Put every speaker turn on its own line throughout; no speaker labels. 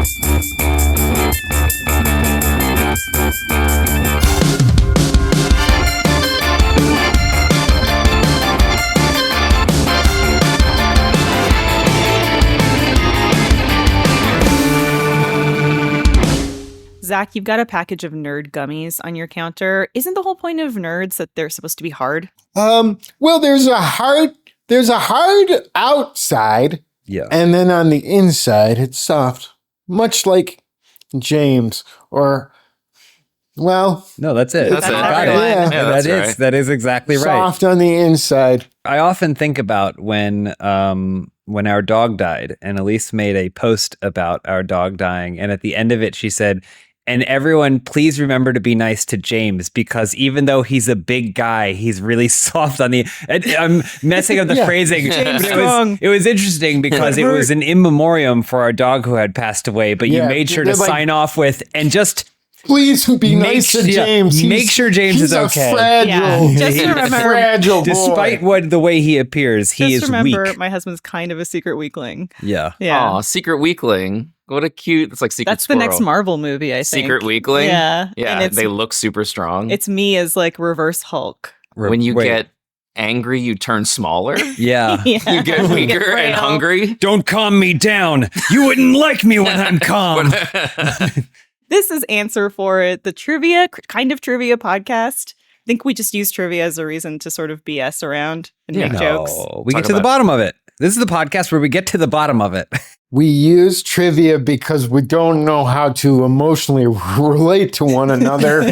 Zach, you've got a package of nerd gummies on your counter. Isn't the whole point of nerds that they're supposed to be hard?
Well, there's a hard outside.
Yeah.
And then on the inside, it's soft. Much like James or, well.
No, that's it.
That's it.
Got it.
Yeah.
That is exactly right.
Soft on the inside.
I often think about when our dog died, and Elyse made a post about our dog dying, and at the end of it, she said, "And everyone, please remember to be nice to James, because even though he's a big guy, he's really soft on the." I'm messing up the phrasing. But it was interesting because it was an in memoriam for our dog who had passed away. But you made sure to sign off with and just.
Please be nice to James.
Make sure James is okay.
Just remember,
fragile boy.
Despite the way he appears, he is weak.
Just remember, my husband's kind of a secret weakling.
Yeah.
Aw, secret weakling. What a cute. It's like secret.
That's
squirrel.
the next Marvel movie, I think.
Secret weakling.
Yeah.
Yeah. They look super strong.
It's me as like reverse Hulk.
When you get angry, you turn smaller.
Yeah.
You get weaker and hungry.
Don't calm me down. You wouldn't like me when I'm calm.
This is Answer for It, the trivia podcast. I think we just use trivia as a reason to sort of BS around and make jokes.
We get to the bottom of it. This is the podcast where we get to the bottom of it.
We use trivia because we don't know how to emotionally relate to one another.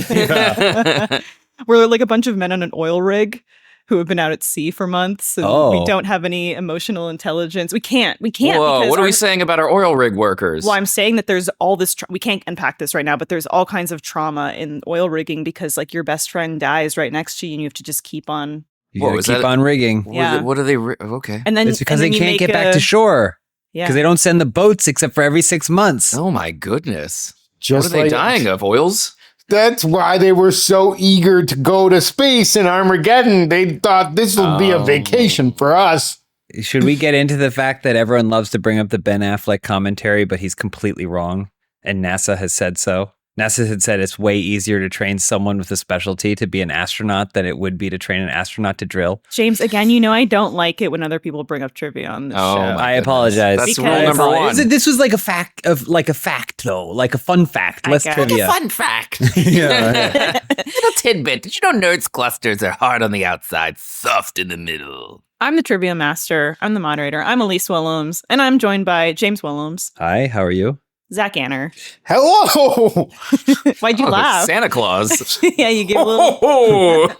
We're like a bunch of men on an oil rig who have been out at sea for months, and we don't have any emotional intelligence. We can't.
Whoa, what are we saying about our oil rig workers?
Well, I'm saying that there's all this, we can't unpack this right now, but there's all kinds of trauma in oil rigging because like your best friend dies right next to you and you have to just keep on.
You gotta keep on rigging.
Yeah.
What are they? Okay.
And then
it's because they can't get back to shore.
Yeah.
Because they don't send the boats except for every 6 months.
Oh my goodness.
Just
what are they dying of? Oils?
That's why they were so eager to go to space in Armageddon. They thought this would be a vacation for us.
Should we get into the fact that everyone loves to bring up the Ben Affleck commentary, but he's completely wrong? And NASA has said so. NASA had said it's way easier to train someone with a specialty to be an astronaut than it would be to train an astronaut to drill.
James, again, you know I don't like it when other people bring up trivia on this show.
I apologize.
That's rule number one.
This was like a fact though, like a fun fact, less trivia.
Like a fun fact.
Yeah.
Little tidbit. Did you know nerds clusters are hard on the outside, soft in the middle?
I'm the trivia master. I'm the moderator. I'm Elyse Willems, and I'm joined by James Willems.
Hi, how are you?
Zach Anner.
Hello.
Why'd you laugh?
Santa Claus.
Yeah, you gave a little.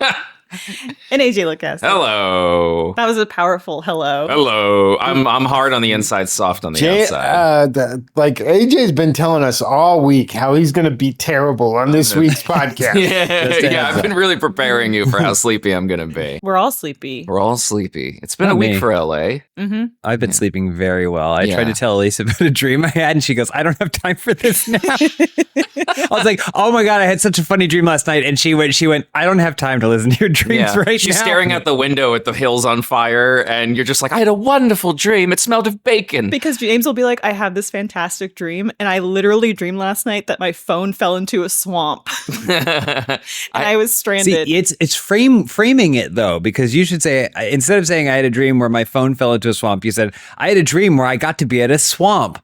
And AJ Lucas.
Hello.
That was a powerful hello.
Hello. I'm hard on the inside, soft on the outside.
Like AJ's been telling us all week how he's going to be terrible on this week's podcast.
Yeah, I've been really preparing you for how sleepy I'm going to be.
We're all sleepy.
We're all sleeply. It's been a week for LA.
Mm-hmm.
I've been sleeping very well. I tried to tell Elyse about a dream I had, and she goes, "I don't have time for this now." I was like, "Oh my God, I had such a funny dream last night." And she went, "I don't have time to listen to your dreams right now."
She's staring out the window at the hills on fire, and you're just like, "I had a wonderful dream. It smelled of bacon."
Because James will be like, "I have this fantastic dream, and I literally dreamed last night that my phone fell into a swamp, and I was stranded."
See, it's framing it though, because you should say, instead of saying I had a dream where my phone fell into a swamp, you said I had a dream where I got to be at a swamp.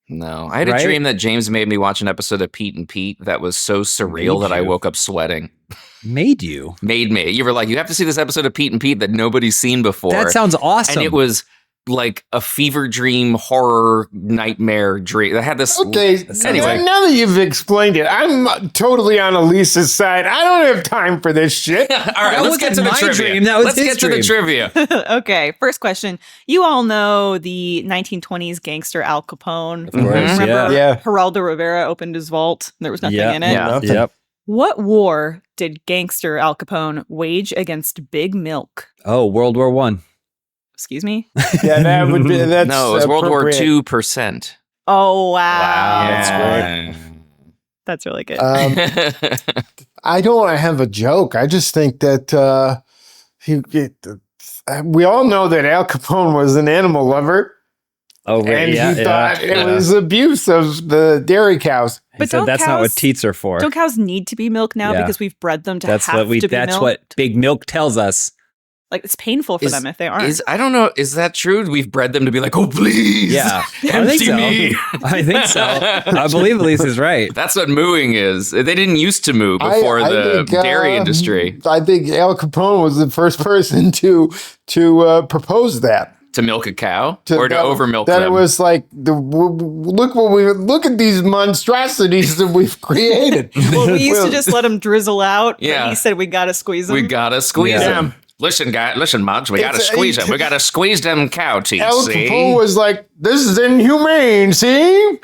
No, I had a dream that James made me watch an episode of Pete and Pete that was so surreal that I woke up sweating.
Made you?
Made me. You were like, you have to see this episode of Pete and Pete that nobody's seen before.
That sounds awesome.
And it was like a fever dream, horror, nightmare dream. I had this.
Okay,
anyway.
now that you've explained it, I'm totally on Elise's side. I don't have time for this shit.
All right, let's get to the trivia. Let's get to the trivia.
Okay, first question. You all know the 1920s gangster Al Capone.
Of course,
Remember
yeah.
Geraldo Rivera opened his vault. There was nothing in it.
Yeah.
Yep.
What war did gangster Al Capone wage against Big Milk?
Oh, World War I.
Excuse me?
Yeah, that would be. That's
No, it was World War
appropriate.
II %.
Oh, wow.
That's
That's really good.
I don't have a joke. I just think that we all know that Al Capone was an animal lover.
Oh, right.
And he thought it was abuse of the dairy cows.
But said that's not what teats are for.
Don't cows need to be milked now because we've bred them to
that's
have to be milked?
That's what Big Milk tells us.
Like, it's painful for them if they aren't.
I don't know. Is that true? We've bred them to be like, oh, please.
Yeah.
Empty me.
I think so. I believe Elyse is right.
That's what mooing is. They didn't used to moo before the dairy industry.
I think Al Capone was the first person to propose that.
To milk a cow or to over milk them?
That it was like, look at these monstrosities that we've created.
Well, we used to just let them drizzle out.
Yeah.
But he said we got to squeeze them.
We got to squeeze them. Listen, Muggs, we got to squeeze them. We got to squeeze them cow teeth,
Al Capone was like, this is inhumane, see?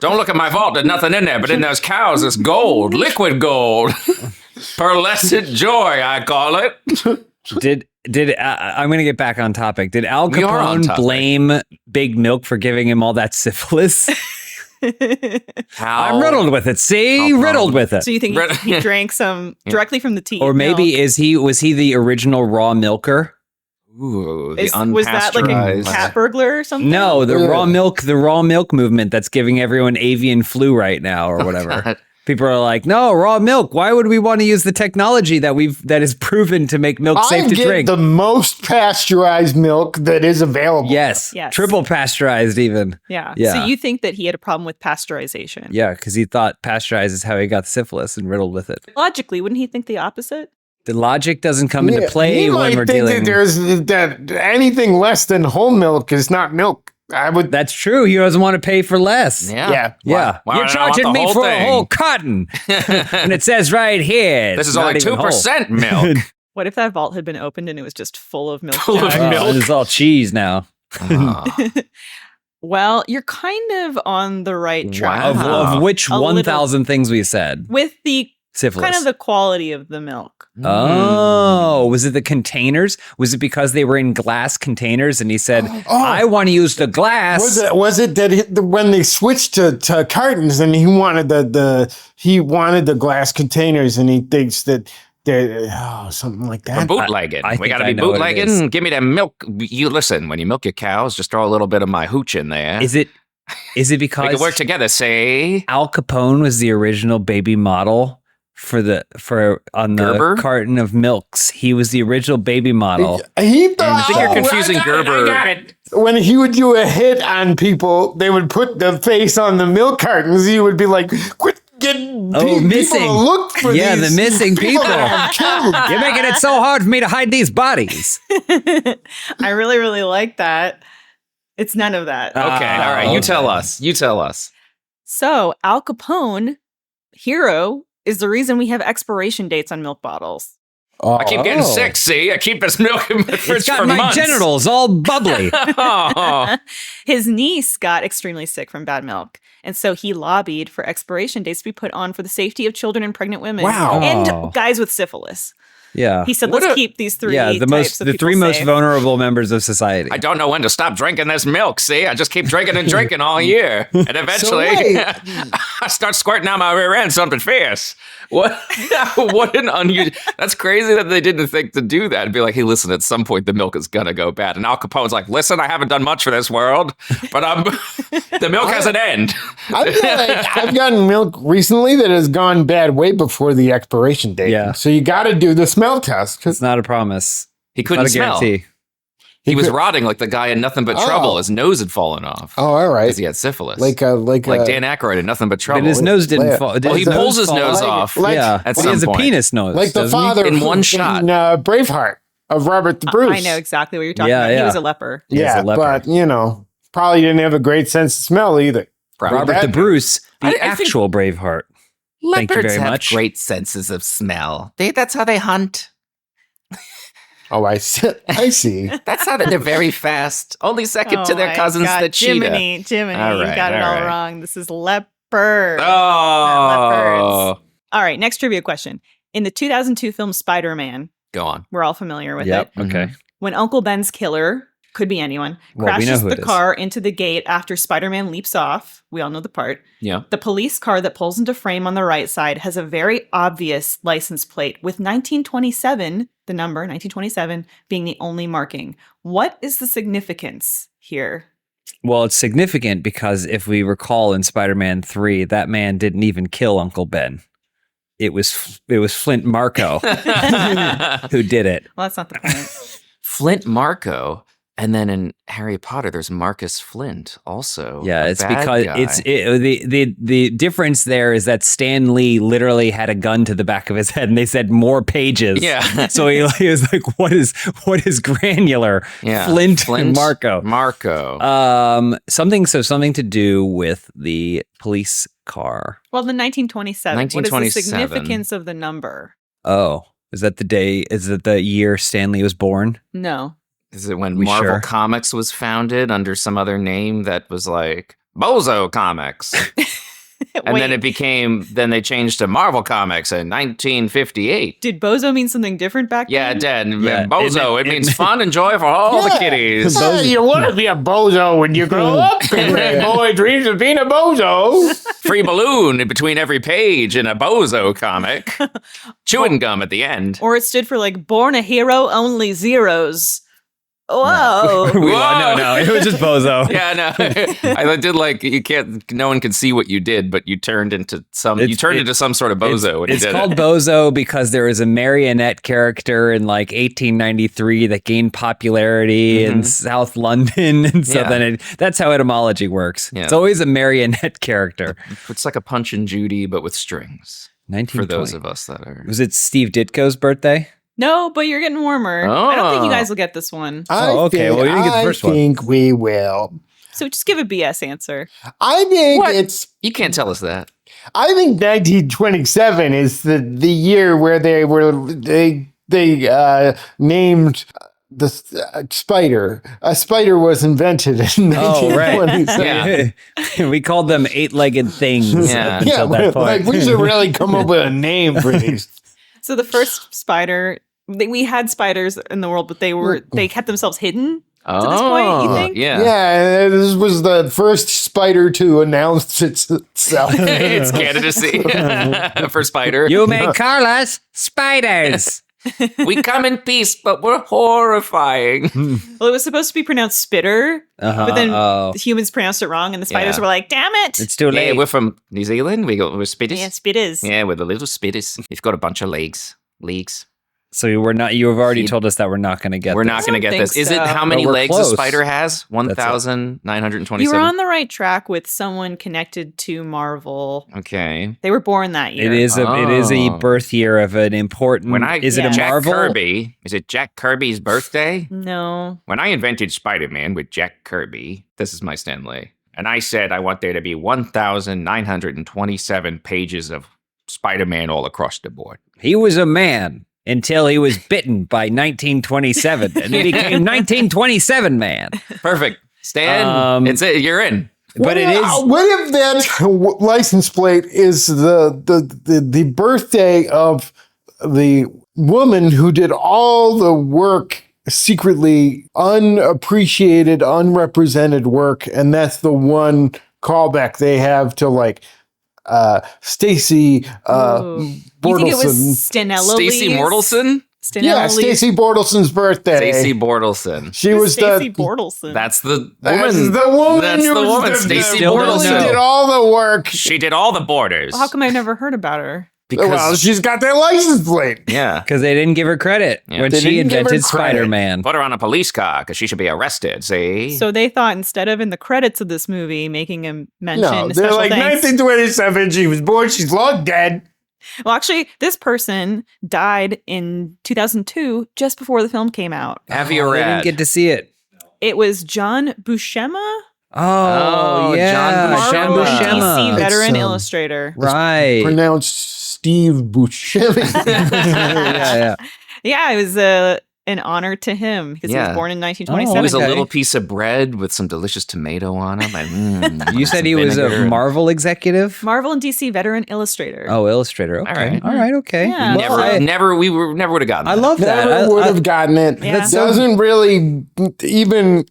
Don't look at my vault. There's nothing in there. But in those cows, there's gold, liquid gold. Pearlescent joy, I call it. I'm going to get back on topic. Did Al Capone blame Big Milk for giving him all that syphilis? I'm riddled with it. See? Riddled with it.
So you think he drank some directly from the teat?
Or maybe was he the original raw milker?
Ooh,
was that like a cat burglar or something?
No, the raw milk movement that's giving everyone avian flu right now or whatever. People are like, no, raw milk. Why would we want to use the technology that is proven to make milk safe to drink?
The most pasteurized milk that is available.
Yes. Triple pasteurized even.
Yeah. So you think that he had a problem with pasteurization?
Yeah, because he thought pasteurized is how he got syphilis and riddled with it.
Logically, wouldn't he think the opposite?
The logic doesn't come into play when we're dealing.
That anything less than whole milk is not milk.
That's true. He doesn't want to pay for less.
Yeah.
You're charging me for a whole carton. And it says right here.
This is only 2% milk.
What if that vault had been opened and it was just full of milk?
It's all cheese now.
Well, you're kind of on the right track.
Of which 1,000 things we said.
With the
syphilis.
Kind of the quality of the milk.
Oh, was it the containers? Was it because they were in glass containers and he said, I want to use the glass?
Was it that when they switched to cartons and he wanted the glass containers and he thinks that something like that.
We're bootlegging. We got to be bootlegging. Give me that milk. You listen, when you milk your cows, just throw a little bit of my hooch in there.
Is it because
we can work together? Say
Al Capone was the original baby model on the
Gerber?
Carton of milks. He was the original baby model.
He thought,
I think you're confusing Gerber.
I got it. When he would do a hit on people, they would put the face on the milk cartons. He would be like, quit getting
missing.
people to look for these.
Yeah, the missing people. You're making it so hard for me to hide these bodies.
I really, really like that. It's none of that.
Okay, all right. You tell us.
So, Al Capone, hero, is the reason we have expiration dates on milk bottles.
I keep getting sick, see? I keep this milk in my fridge for months.
My genitals all bubbly.
His niece got extremely sick from bad milk. And so he lobbied for expiration dates to be put on for the safety of children and pregnant women.
Wow.
And guys with syphilis.
Yeah.
He said, let's keep these three
the three most vulnerable members of society.
I don't know when to stop drinking this milk, see? I just keep drinking and drinking all year. And eventually, I start squirting out my rear end something fierce. What an unusual... That's crazy that they didn't think to do that and be like, hey, listen, at some point the milk is going to go bad. And Al Capone's like, listen, I haven't done much for this world, but the milk has an end.
I feel like I've gotten milk recently that has gone bad way before the expiration date.
Yeah.
So you got to do the smell test.
It's not a promise.
He couldn't smell.
Guarantee.
He was rotting like the guy in Nothing But Trouble. His nose had fallen off.
Oh, all right.
Because he had syphilis.
Like Dan
Aykroyd in Nothing But Trouble.
But his nose didn't fall.
Well, he pulls his nose off.
At some point. He has a penis nose.
Like the father
in one shot.
In Braveheart of Robert the Bruce.
I know exactly what you're talking about. He was a leper.
Yeah, but, probably didn't have a great sense of smell either.
Robert the Bruce, the actual Braveheart. Thank you very much.
Have great senses of smell. That's how they hunt.
Oh, I see.
That's how they're very fast. Only second to their cousins, the cheetah.
Jiminy,
all right,
you got it all wrong. This is leopard.
Oh.
All right, next trivia question. In the 2002 film Spider-Man,
go on.
We're all familiar with it.
Okay.
When Uncle Ben's killer, could be anyone, crashes the car into the gate after Spider-Man leaps off. We all know the part.
Yeah.
The police car that pulls into frame on the right side has a very obvious license plate with 1927, the number 1927, being the only marking. What is the significance here?
Well, it's significant because if we recall in Spider-Man 3, that man didn't even kill Uncle Ben. It was Flint Marko who did it.
Well, that's not the point.
Flint Marko. And then in Harry Potter, there's Marcus Flint also.
Yeah, it's
bad
because
guy.
the difference there is that Stan Lee literally had a gun to the back of his head, and they said more pages.
Yeah.
So he was like, "What is granular?"
Yeah.
Flint and Marko. Something to do with the police car.
Well, the 1927. What is the
1927.
significance of the number?
Oh, is that the day? Is it the year Stan Lee was born?
No.
Is it when Marvel Comics was founded under some other name that was like Bozo Comics? And then they changed to Marvel Comics in 1958.
Did Bozo mean something different back
Yeah, it
then?
did. Yeah. Bozo, it means fun and joy for all the kiddies.
Yeah, you want to be a bozo when you grow up. Every boy dreams of being a bozo.
Free balloon in between every page in a Bozo comic. Chewing gum at the end.
Or it stood for like born a hero, only zeros. Whoa.
No, it was just Bozo.
Yeah, no. I did like no one can see what you did, but you turned into some sort of bozo when you did it.
It's called Bozo because there was a marionette character in like 1893 that gained popularity in South London, and so then that's how etymology works. Yeah. It's always a marionette character.
It's like a Punch and Judy, but with strings.
1920.
For those of us that are.
Was it Steve Ditko's birthday?
No, but you're getting warmer.
Oh.
I don't think you guys will get this one.
Okay. Well, you didn't get the first one.
I think we will.
So just give a BS answer.
I think
You can't tell us that.
I think 1927 is the year where they named the spider. A spider was invented in 1927.
Yeah. We called them 8-legged things.
Yeah.
Until that point.
Like we should really come up with a name for these.
So the first spider, we had spiders in the world, but they kept themselves hidden to this point, you think?
Yeah.
Yeah, this was the first spider to announce itself.
It's candidacy for spider.
You may call us spiders.
We come in peace, but we're horrifying.
Well, it was supposed to be pronounced spitter, but then the humans pronounced it wrong, and the spiders were like, damn it.
It's too late.
Yeah, we're from New Zealand. We're spitters.
Yeah, spitters.
Yeah, we're the little spitters. We've got a bunch of legs.
So you have already told us that we're not going to get
We're
this.
not going to get this. Is it how
But
many
we're
legs
close.
a spider has? 1,927.
You were on the right track with someone connected to Marvel.
Okay.
They were born that year.
It is a birth year of an important. Is it a
Jack
Marvel?
Kirby? Is it Jack Kirby's birthday?
No.
When I invented Spider-Man with Jack Kirby, this is my Stanley, and I said I want there to be 1,927 pages of Spider-Man all across the board.
He was a man until he was bitten by 1927, and he became 1927 man.
Perfect. Stan, it's it. You're in.
But it is.
What if that license plate is the birthday of the woman who did all the work, secretly unappreciated, unrepresented work, and that's the one callback they have to like Stacy Bortleson.
You think it was Stanella
Stacy Mortelson?
Yeah, Stacy Bortleson's birthday.
Stacy Bortleson.
She was
Stacy Bortleson.
That's the woman.
That's the woman.
That's the woman. Stacy
Bortleson.
She did all the work.
She did all the borders.
Well, how come I've never heard about her?
Well, she's got that license plate.
Yeah.
Because they didn't give her credit when
They
she
didn't give her
invented
credit.
Spider-Man.
Put her on a police car because she should be arrested. See?
So they thought instead of in the credits of this movie making a mention,
No,
a
they're
special
like
thanks.
1927. She was born. She's long dead.
Well, actually, this person died in 2002, just before the film came out.
Have you
I
read?
didn't get to see it.
It was John Buscema,
Oh, yeah.
John
Marvel
Buscema.
DC veteran
It's,
illustrator.
Right.
Pronounced Steve Buscemi.
yeah.
Yeah, it was an honor to him because he was born in 1927.
He was
Okay.
a little piece of bread with some delicious tomato on him. And,
You said he was a Marvel executive?
Marvel and DC veteran illustrator.
Oh, illustrator. Okay.
All right.
All right. Okay.
Yeah.
Never would have gotten
I
that.
love that.
Never would have gotten it.
Yeah.
That doesn't really even.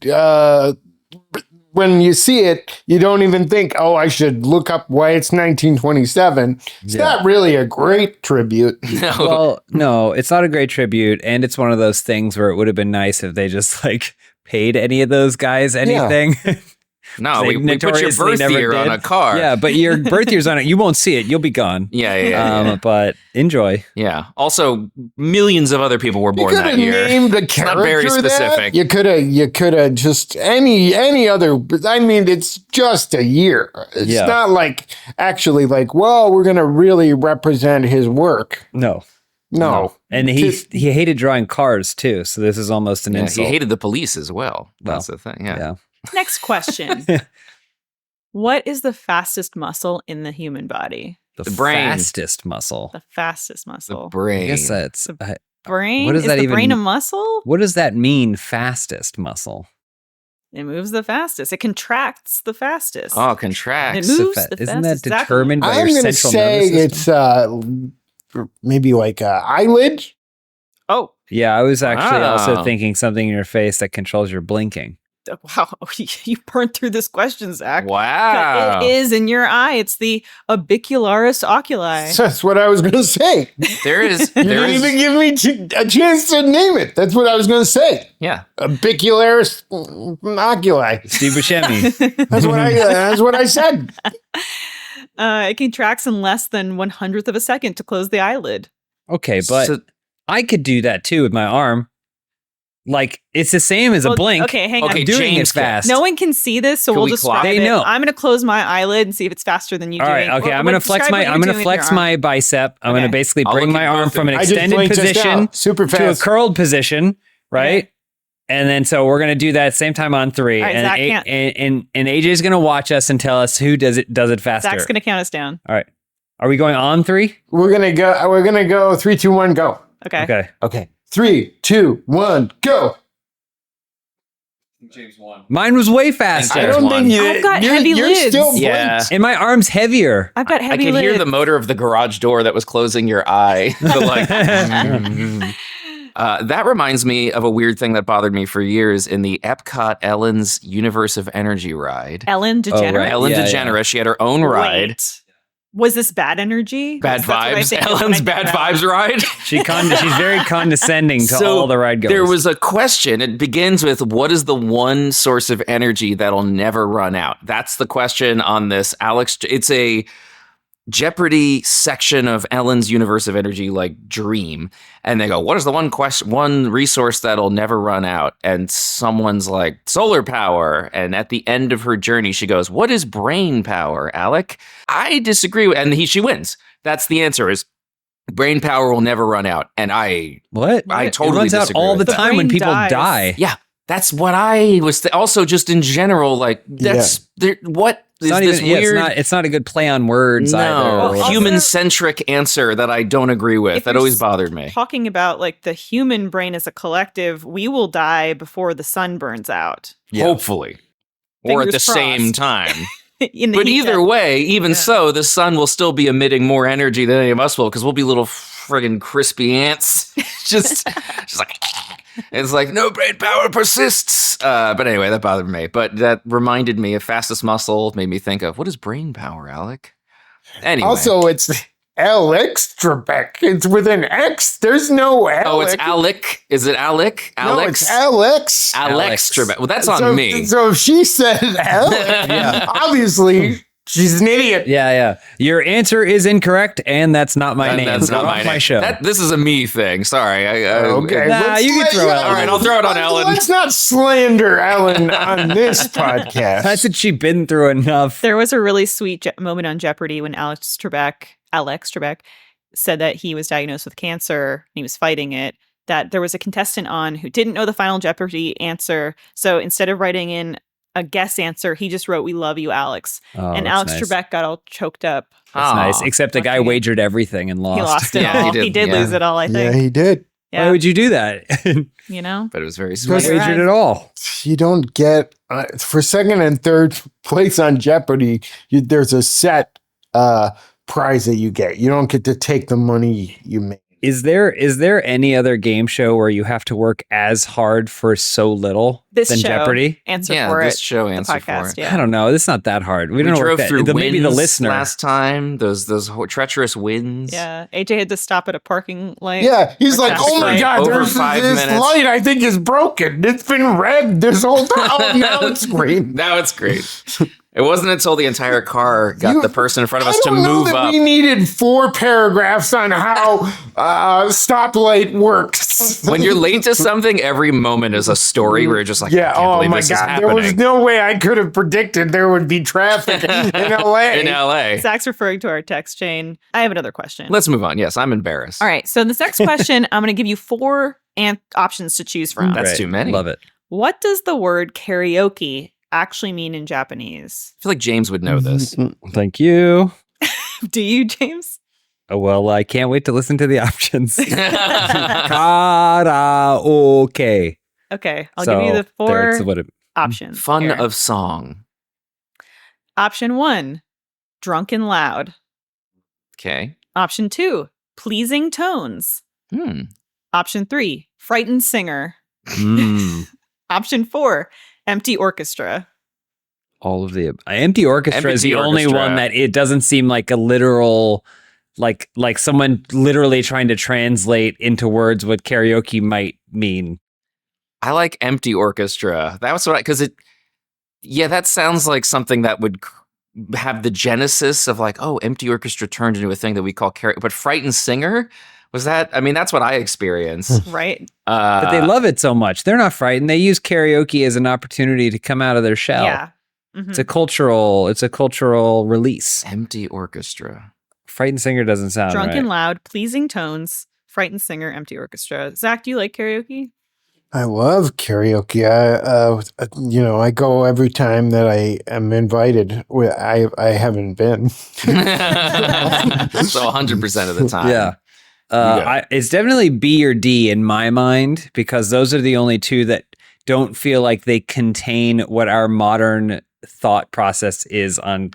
When you see it, you don't even think, oh, I should look up why it's 1927. It's not really a great tribute.
Well, no, it's not a great tribute, and it's one of those things where it would have been nice if they just like paid any of those guys anything.
No,
They
we put your
notoriously
birth
never
year on
did.
a card.
Yeah, but your birth year's on it. You won't see it. You'll be gone.
Yeah.
But enjoy.
Yeah. Also, millions of other people were
You
born
could
that
have
year.
named a
It's
character
not very
that.
specific.
You could have just any other. I mean, it's just a year. It's not like actually like, well, we're gonna really represent his work.
No. And he hated drawing cars too. So this is almost an insult.
He hated the police as well. That's the thing. Yeah.
Next question. What is the fastest muscle in the human body?
The
brain.
fastest muscle.
The fastest muscle.
The brain.
I guess that's
Brain?
What does
is
that
the
even-
brain a muscle?
What does that mean? Fastest muscle.
It moves the fastest. It contracts the fastest.
Oh, contracts.
It moves the
Isn't that
fastest.
determined by
I'm
your
gonna
central
say
nervous system?
it's maybe like a eyelid.
Oh,
Yeah, I was actually also
Wow.
thinking something in your face that controls your blinking.
wow. You burned through this question, Zach.
Wow.
It is in your eye. It's the orbicularis oculi.
That's what I was gonna say.
There is.
You
There
didn't
is.
even give me a chance to name it. That's what I was gonna say.
Yeah.
Bicularis oculi.
Steve Buscemi.
That's what I said.
It contracts in less than 1/100th of a second to close the eyelid.
Okay, but
So-
I could do that too with my arm. Like it's the same as a
Well,
blink.
Okay, hang on.
Okay,
I'm doing
James
it fast.
No one can see this, so
Can
we'll
we
describe
clock?
it.
They know.
I'm going to close my eyelid and see if it's faster than you
All right,
doing.
okay.
Or
I'm gonna
describe
flex
what
my.
you're
I'm gonna
doing with
flex
your arm.
my bicep. I'm gonna
Okay.
basically
I'll
bring
look
my
at
arm
both
from
of
an
you.
I just
extended
blinked just
position
now. Super
to a
fast.
curled position, right?
Okay.
And then so we're gonna do that same time on 3,
All right,
and,
Zach
A-
can't-
and AJ's gonna watch us and tell us who does it faster.
Zach's going to count us down.
All right, are we going on 3?
We're gonna go 3, 2, 1, go.
Okay.
Okay.
Okay. 3, 2, 1, go.
Mine was way faster.
I don't think
I've got heavy
you're
lids.
still
Yeah.
blinked.
And my arm's heavier.
I've got
I
heavy
could hear
lids.
the motor of the garage door that was closing your eye. The, like, that reminds me of a weird thing that bothered me for years in the Epcot Ellen's Universe of Energy ride.
Ellen DeGeneres.
right.
Ellen
Yeah,
DeGeneres, she had her own ride.
Wait. Was this bad energy?
Bad
That's what I
vibes.
think of when
Ellen's
I think
bad
about
vibes ride.
She's very condescending to all the ride goers.
There was a question. It begins with, what is the one source of energy that'll never run out? That's the question on this. Alex, it's a Jeopardy section of Ellen's Universe of Energy, like dream. And they go, what is the one resource that'll never run out? And someone's like, solar power. And at the end of her journey, she goes, what is brain power, Alec? I disagree. And she wins. That's the answer, is brain power will never run out. And I
What?
I
It
totally
runs out
disagree
all the
with that.
time when
Brain
people
dies.
die.
yeah, that's what I was also just in general, like, that's what
It's
is
not
this
even.
weird?
It's not a good play on words either.
no,
Well, also-
human-centric answer that I don't agree with.
If
That
you're
always bothered me.
talking about like the human brain as a collective, we will die before the sun burns out.
Yeah.
Hopefully. Or at the
Fingers
same
crossed.
time.
In the
But
heat
either
death.
way, even
Yeah.
so, the sun will still be emitting more energy than any of us will, because we'll be little friggin' crispy ants. just like, it's like, no brain power persists. But anyway, that bothered me. But that reminded me of fastest muscle, made me think of, what is brain power, Alec? Anyway.
Also, it's Alex Trebek. It's with an X. There's no Alec.
Oh, it's Alec. Is it Alec?
No,
Alex?
it's Alex.
Alex Trebek. Well, that's on
so,
me.
So if she said Alec, obviously she's an idiot.
Yeah. Your answer is incorrect, and that's not my name.
That's not
Get
my
off
name.
show.
This is a me thing. Sorry.
Okay,
Nah,
let's
you can throw
let-
Ellen.
All right, I'll throw it on Ellen.
Let's not slander Ellen on this podcast.
That's what she's been through enough.
There was a really sweet moment on Jeopardy when Alex Trebek said that he was diagnosed with cancer and he was fighting it. That there was a contestant on who didn't know the final Jeopardy answer. So instead of writing in a guess answer, he just wrote, "We love you, Alex."
Oh,
and
that's
Alex
nice.
Trebek got all choked up.
That's
Aw.
nice. Except the guy
Lucky.
wagered everything and lost.
He lost it
Yeah,
all.
he
He
did,
did
yeah.
lose it all, I
Yeah,
think.
he did.
Why would you do that?
You know?
But it was very
Because-
sweet.
Wagered it all.
You don't get for second and third place on Jeopardy. There's a set prize that you get. You don't get to take the money you made.
Is there any other game show where you have to work as hard for so little
This
than
show,
Jeopardy?
Answer
Yeah,
for
this
it.
show
the
Answer
podcast,
for it.
Yeah.
I don't know. It's not that hard. We
We
don't know
drove through
maybe the
winds
listener.
last time. Those treacherous winds.
Yeah. AJ had to stop at a parking light.
Yeah, he's
Or
like,
traffic
oh my
light.
God,
Over
there's
5
this
minutes.
light I think is broken. It's been red this whole time. Oh, now it's green.
Now it's great. It wasn't until the entire car got the person in front of us
I
to
don't know
move
that
up.
we needed 4 paragraphs on how stoplight works.
When you're late to something, every moment is a story where you're just like, I
Yeah,
can't
oh
believe
my
this is
God.
happening.
There was no way I could have predicted there would be traffic in LA.
in LA.
Zach's referring to our text chain. I have another question.
Let's move on. Yes, I'm embarrassed.
All right. So this next question, I'm going to give you 4 options to choose from.
That's too many.
Love it.
What does the word karaoke actually mean in Japanese?
I feel like James would know this.
Thank you.
Do you, James?
Oh, well, I can't wait to listen to the options. Karaoke.
Okay. I'll give you the 4
That's what it.
options.
Fun
here.
of song.
Option 1, drunken loud.
Okay.
Option 2, pleasing tones. Option 3, frightened singer.
Mm.
Option 4, empty orchestra.
All of the empty orchestra is
Empty
the only
orchestra.
one that it doesn't seem like a literal, like someone literally trying to translate into words what karaoke might mean.
I like empty orchestra. That was what that sounds like something that would have the genesis of like, oh, empty orchestra turned into a thing that we call karaoke. But frightened singer, was that? I mean, that's what I experienced.
Right?
But they love it so much. They're not frightened. They use karaoke as an opportunity to come out of their shell.
Yeah. Mhm.
It's a cultural release.
Empty orchestra.
Frightened singer doesn't sound
Drunken
right.
loud, pleasing tones, frightened singer, empty orchestra. Zach, do you like karaoke?
I love karaoke. I go every time that I am invited. I haven't been.
So 100% of the time.
Yeah. It's definitely B or D in my mind, because those are the only two that don't feel like they contain what our modern thought process is on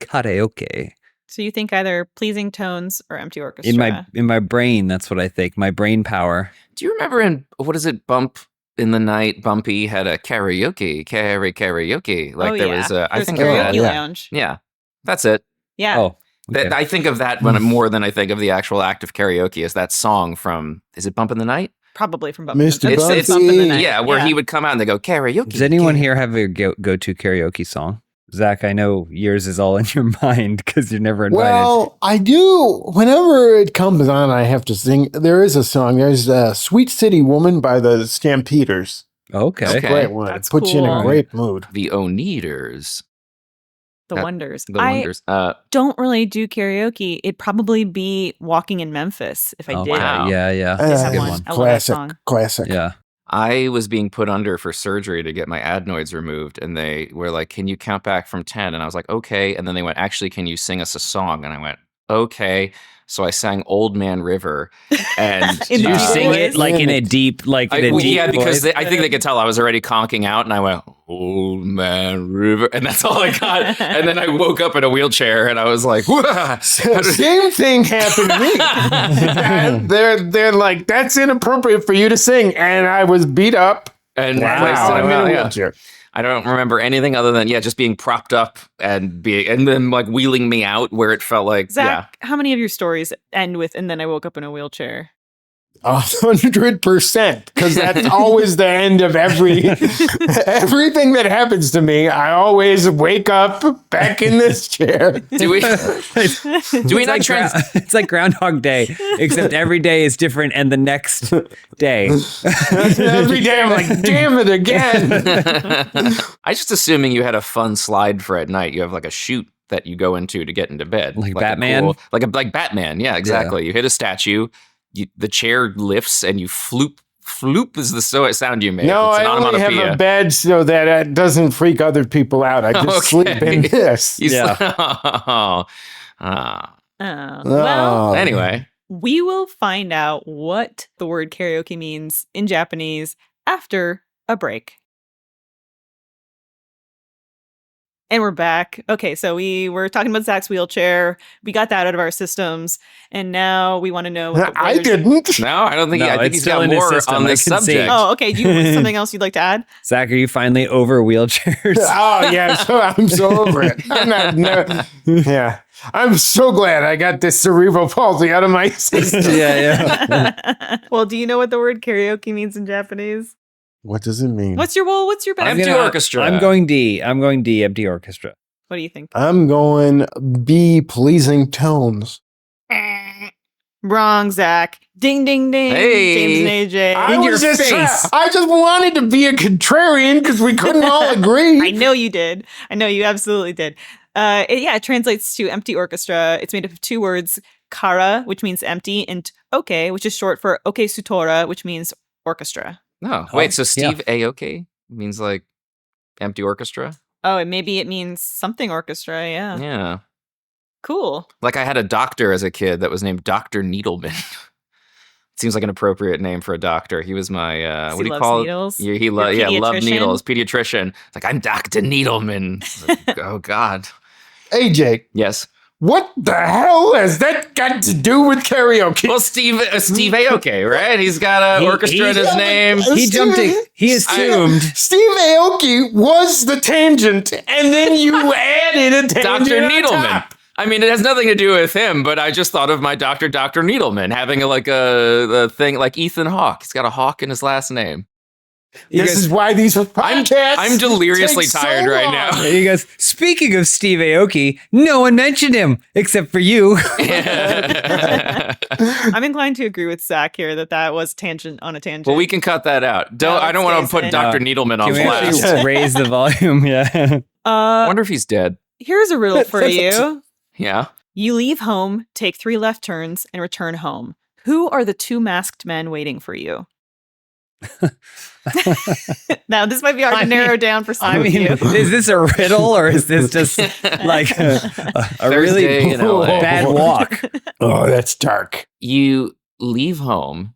karaoke.
So you think either pleasing tones or empty orchestra?
In my brain, that's what I think. My brain power.
Do you remember in, what is it, Bump in the Night, Bumpy had a karaoke. Like there was a, I
There's
think
a
of
karaoke
that.
lounge.
Yeah, that's it.
Yeah.
Oh, okay.
I think of that more than I think of the actual act of karaoke as that song from, is it Bump in the Night?
Probably from
Mr.
Bump.
Bumpy.
Bump in the Night.
Yeah, where he would come out and they go, karaoke.
Does anyone here have a go-to karaoke song? Zach, I know yours is all in your mind because you're never invited.
Well, I do. Whenever it comes on, I have to sing. There is a song. There's Sweet City Woman by the Stampeders.
Okay.
It's a
Okay.
great one.
That's
It puts you in a
cool.
great mood.
The Oneaters.
The Wonders.
The
I
Wonders.
don't really do karaoke. It'd probably be Walking in Memphis if I did.
wow.
Yeah.
Yes, I
Good
won.
one.
I love that
Classic.
song.
Classic.
Yeah.
I was being put under for surgery to get my adenoids removed, and they were like, "Can you count back from 10?" And I was like, "Okay." And then they went, "Actually, can you sing us a song?" And I went, "Okay." So I sang "Old Man River," and
In
Did
the
you
deep
sing
voice?
it like in a deep,
yeah, because
voice?
I think they could tell I was already conking out, and I went, "Old Man River," and that's all I got. And then I woke up in a wheelchair, and I was like, "Wah!"
Same thing happened to me. And they're like, that's inappropriate for you to sing. And I was beat up.
and
Wow.
placed in a
I'm in a
wheel- yeah.
wheelchair.
I don't remember anything other than just being propped up and then like wheeling me out where it felt like
Zach, how many of your stories end with, and then I woke up in a wheelchair?
100%, because that's always the end of everything that happens to me. I always wake up back in this chair.
Do we not trans?
It's like Groundhog Day, except every day is different and the next day.
Every day I'm like, damn it again.
I just assuming you had a fun slide for at night. You have like a chute that you go into to get into bed,
Like
a
Batman?
like Batman. Yeah, exactly. You hit a statue, the chair lifts, and you floop. Floop is the sound you make.
No,
It's an
I only have
onomatopoeia.
a bed so that it doesn't freak other people out. I just sleep in this.
You
Yeah.
Ah.
Well,
Anyway.
we will find out what the word karaoke means in Japanese after a break. And we're back. Okay, so we were talking about Zach's wheelchair. We got that out of our systems, and now we want to know. What the
I
weather's-
didn't.
No, I don't think.
No,
I think
it's
he's
still
got
in his
more
system.
on
I
this
can see.
subject.
Oh, okay. Do you have something else you'd like to add?
Zach, are you finally over wheelchairs?
Oh yeah, so I'm so over it. Yeah, I'm so glad I got this cerebral palsy out of my system.
yeah.
Well, do you know what the word karaoke means in Japanese?
What does it mean?
What's your best?
Empty orchestra.
I'm going D. Empty orchestra.
What do you think?
I'm going B, pleasing tones.
Wrong, Zach. Ding, ding, ding.
Hey.
James and AJ.
I
In
was
your
just
face.
I just wanted to be a contrarian because we couldn't all agree.
I know you did. I know you absolutely did. It translates to empty orchestra. It's made up of two words, kara, which means empty, and oke, which is short for oke sutora, which means orchestra.
No, wait. So Steve Aoki means like empty orchestra.
Oh, and maybe it means something orchestra. Yeah.
Yeah.
Cool.
Like I had a doctor as a kid that was named Dr. Needleman. Seems like an appropriate name for a doctor. He was my what do you
loves
call
needles?
it? Yeah,
Your
loved
pediatrician?
needles. Pediatrician. It's like I'm Dr. Needleman. Like, oh God.
AJ,
Yes.
what the hell has that got to do with karaoke?
Well, Steve Aoki, right? He's got an orchestra in his name.
He assumed.
Steve Aoki was the tangent, and then you added a tangent.
Dr.
on
Needleman.
top.
I mean, it has nothing to do with him, but I just thought of my Dr. Needleman having a thing like Ethan Hawke. He's got a Hawk in his last name.
This is why these podcasts.
I'm deliriously
take so
tired right
long.
now.
He goes, speaking of Steve Aoki, no one mentioned him except for you.
I'm inclined to agree with Zach here that was tangent on a tangent.
Well, we can cut that out.
No,
I don't want to
stays
put
in.
Dr. Needleman on
Can we
blast.
actually raise the volume? Yeah.
I wonder if he's dead.
Here's a riddle for you.
Yeah.
You leave home, take 3 left turns, and return home. Who are the 2 masked men waiting for you? Now, this might be hard to narrow down for some
I mean,
of you.
is this a riddle or is this just like a really
Thursday in LA.
bad walk?
Oh, that's dark.
You leave home,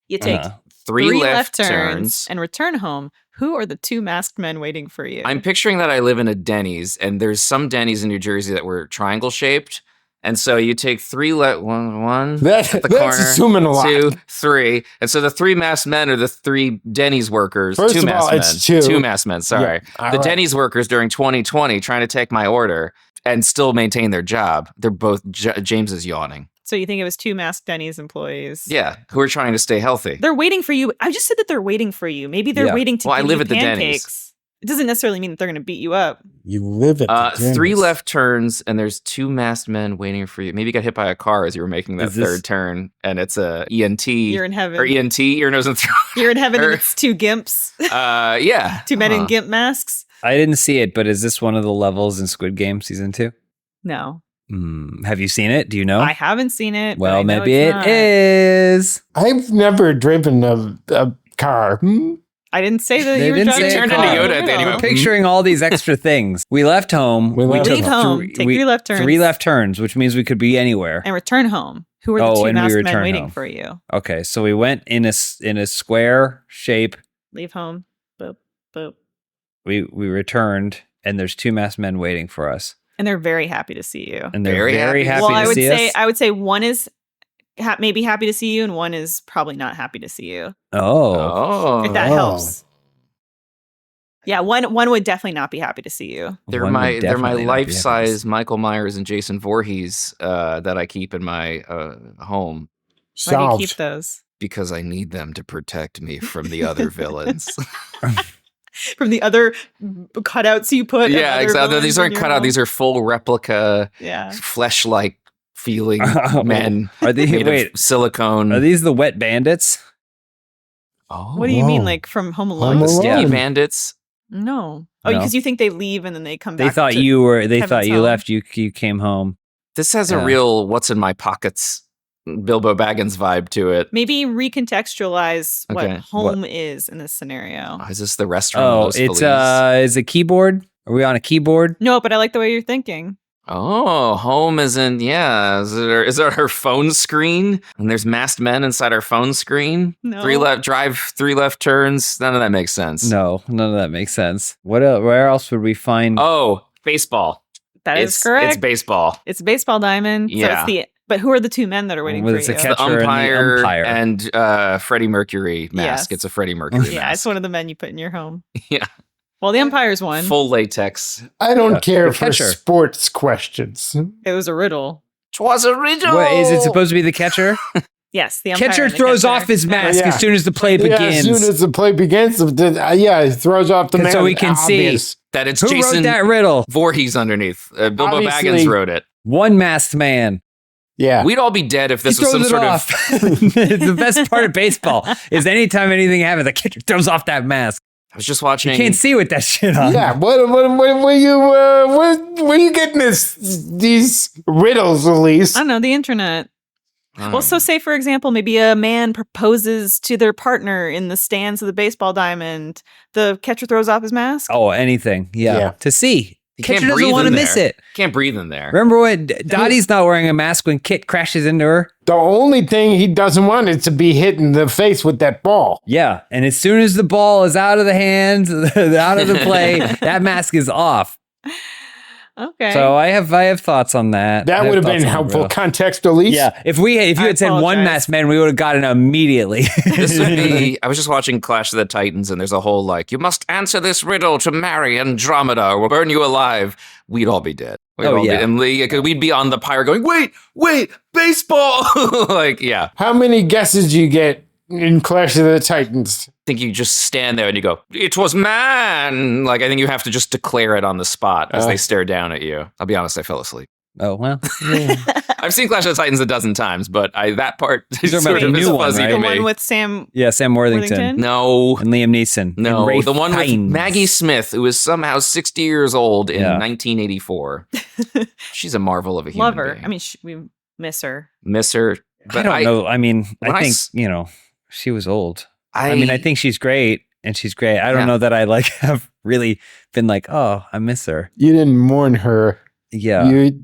You take
Uh-huh.
3
left turns and return home. Who are the 2 masked men waiting for you?
I'm picturing that I live in a Denny's, and there's some Denny's in New Jersey that were triangle shaped. And so you take 3 one
That's
at the corner,
assuming a lot.
2, 3, and so the 3 masked men are the 3 Denny's workers.
First
2
of all,
masked men.
it's 2.
2 masked men. Sorry,
Yeah, all
the
right.
Denny's workers during 2020 trying to take my order and still maintain their job. They're both James is yawning.
So you think it was 2 masked Denny's employees?
Yeah, who are trying to stay healthy.
They're waiting for you. I just said that they're waiting for you. Maybe they're
Yeah.
waiting to
Well, I
give
live
you
at the Denny's.
pancakes. It doesn't necessarily mean that they're going to beat you up.
You live at the
3
Denny's.
left turns, and there's 2 masked men waiting for you. Maybe you got hit by a car as you were making that
Is this-
third turn, and it's a ENT
You're in heaven.
or ENT, ear, nose, and throat.
You're in heaven and
Or-
it's 2 gimps.
Yeah,
2 men in
Huh.
gimp masks.
I didn't see it, but is this one of the levels in Squid Game season 2?
No.
Have you seen it? Do you know?
I haven't seen it. but
Well,
I know
maybe
it's
it
not.
is.
I've never driven a car.
I didn't say that
They
you were
didn't
driving
say
a
it.
Turned into
car.
Yoda at the end of
I'm
it.
picturing all these extra things. We left home.
We left
Leave home,
Three-
take 3 left turns.
3 left turns, which means we could be anywhere.
And return home. Who are the
Oh,
2
and we
masked men
return
waiting
home.
for you?
Okay, so we went in a square shape.
Leave home. Boop, boop.
We returned, and there's 2 masked men waiting for us,
And they're very happy to see you.
and they're
Very
very
happy.
happy
Well,
to see us.
I would say one is maybe happy to see you, and one is probably not happy to see you.
Oh,
If that
Oh.
helps. Yeah, one would definitely not be happy to see you.
They're
One
my
would
they're my
definitely not be happy to
life-size
see.
Michael Myers and Jason Voorhees that I keep in my home
Why do you
Solved.
keep those?
because I need them to protect me from the other villains.
From the other cutouts you put. of
Yeah,
other
exactly.
villains
These
in
aren't
your
cut out.
home?
These are full replica,
Yeah.
flesh-like feeling
Oh.
men
Are they
made
wait?
of silicone.
Are these the wet bandits?
oh,
What do you mean,
Whoa.
like from Home Alone?
Home Alone.
Stinky
Yeah.
bandits?
No. Oh,
No.
because you think they leave and then they come back.
They thought
to-
you were. They
Kevin's
thought you
home.
left. You came home.
This has a
Yeah.
real "what's in my pockets" Bilbo Baggins vibe to it.
Maybe recontextualize what
Okay.
home is in this scenario.
Is this the restaurant?
Oh,
Los
it's
Feliz?
is a keyboard. Are we on a keyboard?
No, but I like the way you're thinking.
Oh, home is in, yeah. Is there her phone screen? And there's masked men inside her phone screen?
No.
3 left turns? None of that makes sense.
No, none of that makes sense. What else? Where else would we find?
Oh, baseball.
That is correct.
It's baseball.
It's a baseball diamond.
Yeah.
So but who are the two men that are waiting
Well,
for
it's
you?
a catcher and the umpire.
and Freddie Mercury mask.
Yes.
It's a Freddie Mercury
Yeah,
mask.
it's one of the men you put in your home.
Yeah.
Well, the umpire's won.
Full latex.
I don't care
the
for
catcher.
sports questions.
It was a riddle.
'Twas a riddle.
What, is it supposed to be the catcher?
Yes, the umpire.
Catcher
and the
throws
catcher.
off his mask
Yeah.
as soon as the play
Yeah,
begins.
as soon as the play begins, he throws off the
And
man.
so we can
Obvious.
see.
That it's
Who
Jason
wrote that riddle?
Voorhees underneath. Bilbo
Obviously.
Baggins wrote it.
One masked man.
Yeah.
We'd all be dead if this
He
was some
throws it
sort
off.
of.
The best part of baseball is anytime anything happens, the catcher throws off that mask.
I was just watching.
You can't see with that shit on.
Yeah, what are you getting these riddles, Elyse?
I don't know, the internet.
Oh.
Well, so say, for example, maybe a man proposes to their partner in the stands of the baseball diamond. The catcher throws off his mask.
Oh, anything. Yeah.
Yeah.
To see.
He
Catcher
can't
doesn't
breathe
want to
in
miss
there.
it.
Can't breathe in there.
Remember when Dottie's not wearing a mask when Kit crashes into her?
The only thing he doesn't want is to be hit in the face with that ball.
Yeah. And as soon as the ball is out of the hands, out of the play, that mask is off.
Okay.
So I have thoughts on that. I
That would have
thoughts
been
on
helpful
Riddle.
context, Elyse.
Yeah. If you
I
had said one
apologize.
masked man, we would have gotten it immediately.
This would be. I was just watching Clash of the Titans, and there's a whole you must answer this riddle to marry Andromeda, or we'll burn you alive. We'd all be dead. We'd
Oh,
all
yeah.
be, and we'd be on the pyre going, wait, baseball. Yeah.
How many guesses do you get in Clash of the Titans?
I think you just stand there and you go, it was man. I think you have to just declare it on the spot as they stare down at you. I'll be honest, I fell asleep.
Oh, well.
I've seen Clash of the Titans a dozen times, but that part is
You're talking
sort
about
of
the
is
new one,
fuzzy
right?
to
the
me.
one with Sam
Yeah, Sam Worthington.
Worthington?
No.
And Liam Neeson.
No,
And Ralph
the one with
Fiennes.
Maggie Smith, who was somehow 60 years old in
Yeah.
1984. She's a marvel of a human
Love her.
being.
I mean, we miss her.
Miss her.
I
But
don't know. I mean,
when
I
I
think,
s-
she was old. I mean, I think she's great, and she's great. I don't
Yeah.
know that I have really been oh, I miss her.
You didn't mourn her.
Yeah.
You,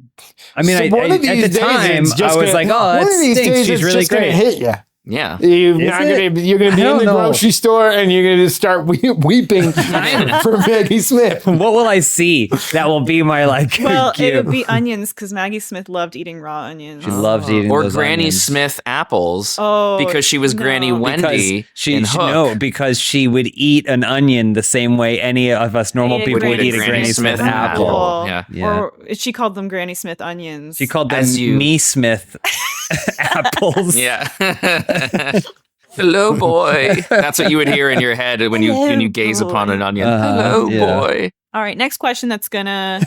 I mean,
So one of
at
these
the
days
time,
it's just
I was
gonna-
oh,
one
it
of these
stinks.
days
She's
it's
really
just gonna
great.
hit you.
yeah.
You're
Is
gonna
it?
be in
I
the
don't know.
grocery store and you're gonna start weeping for Maggie Smith.
What will I see that will be my
Well,
cue?
it would be onions because Maggie Smith loved eating raw onions.
She loves eating
Or
those
Granny
onions.
Smith apples
Oh,
because she was
no.
Granny Wendy in Hook.
Because she would eat an onion the same way any of us normal
Ate a
people would
Granny
eat a Granny Smith,
Smith
apple.
apple. Yeah.
Yeah.
Or she called them Granny Smith onions.
She called them
As you-
Me Smith apples.
Yeah. Hello, boy. That's what you would hear in your head when you gaze
Hello,
upon an onion.
Uh-huh,
Hello,
yeah.
boy.
All right, next question that's gonna.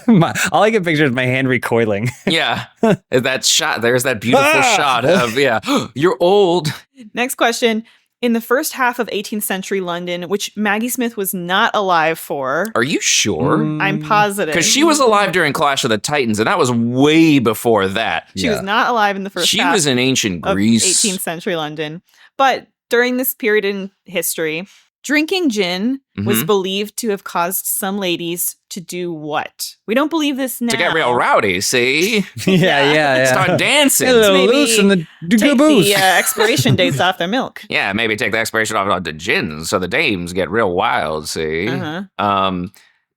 All I can picture is my hand recoiling.
Yeah. That shot. There's that beautiful
Ah!
shot of, you're old.
Next question. In the first half of 18th century London, which Maggie Smith was not alive for,
Are you sure?
I'm positive.
Because she was alive during Clash of the Titans, and that was way before that.
She was not alive in the first
She
half
was in ancient
of
Greece.
18th century London. But during this period in history, drinking gin was
Mhm.
believed to have caused some ladies to do what? We don't believe this now.
To get real rowdy, see?
yeah.
Start dancing.
Hello,
Maybe
loose and the
Take
caboose.
the expiration dates off their milk.
Yeah, maybe take the expiration off the gin so the dames get real wild, see?
Uh-huh.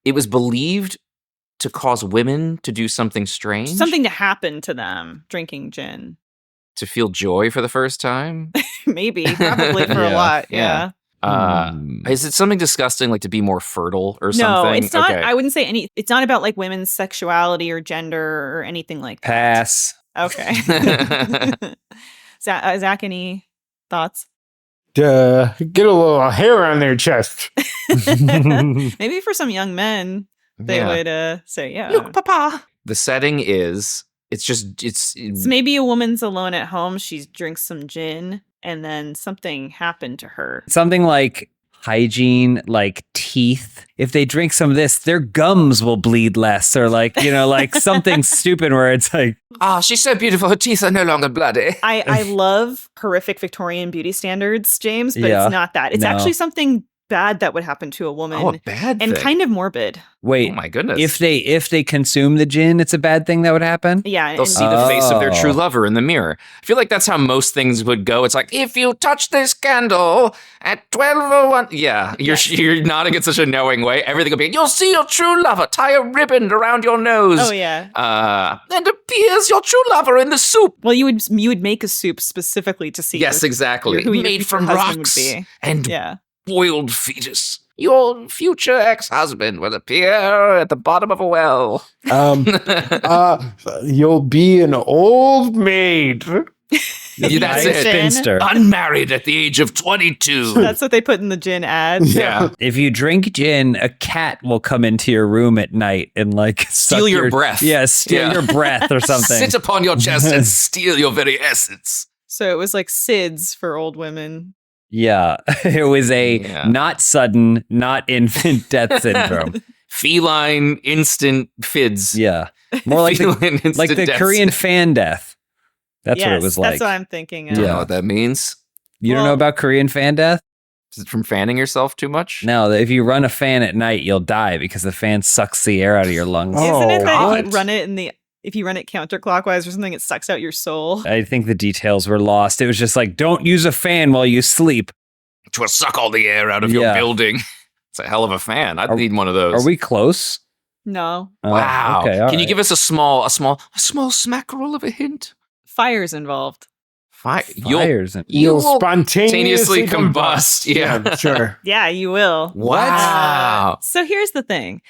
It was believed to cause women to do something strange.
Something to happen to them drinking gin.
To feel joy for the first time.
Maybe, probably for a
Yeah,
lot.
yeah.
Yeah.
Is it something disgusting like to be more fertile or something?
No, it's not.
Okay.
I wouldn't say any. It's not about like women's sexuality or gender or anything like that.
Pass.
Okay. Zach, any thoughts?
Get a little hair on their chest.
Maybe for some young men, they
Yeah.
would say, yeah.
Look, Papa. The setting is it's
So maybe a woman's alone at home. She drinks some gin, and then something happened to her.
Something like hygiene, like teeth. If they drink some of this, their gums will bleed less, or like something stupid where it's like,
she's so beautiful. Her teeth are no longer bloody.
I love horrific Victorian beauty standards, James, but
Yeah.
it's not that. It's
No.
actually something bad that would happen to a woman.
Oh, a bad
and
thing.
kind of morbid.
Wait,
Oh my goodness.
if they consume the gin, it's a bad thing that would happen?
Yeah.
They'll
and-
see the face of their true
Oh.
lover in the mirror. I feel like that's how most things would go. It's like, if you touch this candle at 12:01. Yeah, you're nodding in such a knowing way. Everything will be, you'll see your true lover. Tie a ribbon around your nose.
Oh, yeah.
And appears your true lover in the soup.
Well, you would make a soup specifically to see.
Yes, exactly.
who your
Made
future
from
husband would
rocks
be.
and
Yeah.
boiled fetus. Your future ex-husband will appear at the bottom of a well.
You'll be an old maid.
Yeah, that's it.
Spinster.
Unmarried at the age of 22.
That's what they put in the gin ad.
Yeah.
If you drink gin, a cat will come into your room at night and like
Steal
suck
your breath.
Yeah, steal
Yeah.
your breath or something.
Sit upon your chest and steal your very essence.
So it was like SIDS for old women.
Yeah, it was a
Yeah.
not sudden, not infant death syndrome.
Feline instant fids.
Yeah, more like the,
Feline instant
like the
death
Korean
syndrome.
fan death. That's what it
Yes,
was like.
That's what I'm thinking of.
Do you
Yeah.
know what that means?
You don't know
Well-
about Korean fan death?
Is it from fanning yourself too much?
No, if you run a fan at night, you'll die because the fan sucks the air out of your lungs.
Oh,
Isn't it that if
God.
you run it if you run it counterclockwise or something, it sucks out your soul?
I think the details were lost. It was just like, don't use a fan while you sleep.
Which will suck all the air out of your
Yeah.
building. It's a hell of a fan. I'd
Are-
need one of those.
Are we close?
No.
Oh,
Wow.
okay, all
Can you
right.
give us a small smackerel of a hint?
Fire's involved.
Fires and
You
You'll
will
spontaneously
combust. Yeah.
sure.
Yeah, you will.
Wow.
So here's the thing.